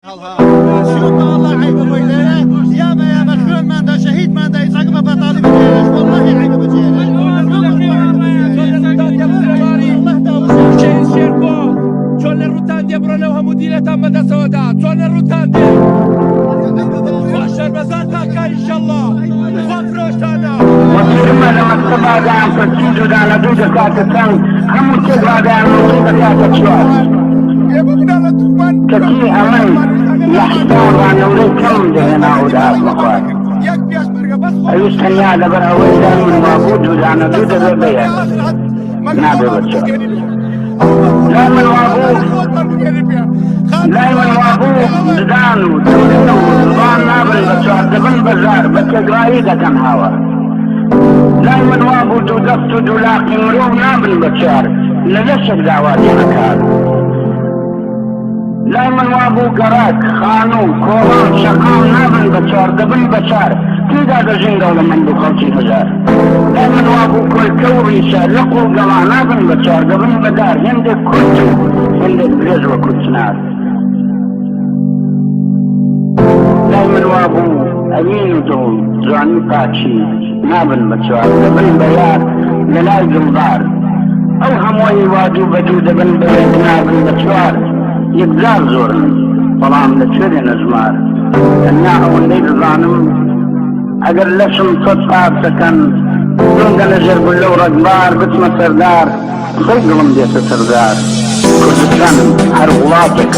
شوف والله عيب بويلة ياما خوان من دا شهيد من دا يتعقب بطالب بجيرش والله عيب بجيرش چون روتاندی برنو همو دیلت هم بده سودا چون روتاندی باشر بزار تاکا انشالله خفروشتانا وكلما لما استبع دعم فتيجو دعنا دوجة كاتتان همو تبع دعم دوجة كاتتشوار كتي أمن يحتار عن أولي كم دهنا ودعات مقوات أيوش تنيا دبر أولي دعم من موجود ودعنا دوجة ببيع نابي بچار لا من وابوه ددانو تولنو ضان نابل بچار دبن بزار بچگرایی دکن هوا لا من وابو دو دفتو دو لاقی مرو نابل بچار لدشك دعواتي مكار لا من وابو قراك خانو كوران شقام نابل بچار دبن بچار تيدا دجين دولة من دو خلصي هزار لا من وابو كل كوري شارقو قلا نابل بچار دبن بدار هندك كنتو هندك بريز وكنتنار لا من وابو أمين دول زواني قاتشي نابل بچار دبن بيار للاي جلدار او هموي وادو بدو دبن بيار نابل بچار يقدار زورن طلام لتشري نزمار الناع والليل ظانم اگر لسم تطقاب سكن دون دنجر بلو رقبار بتم سردار خلقهم ديت سردار كردستان هرغلاتك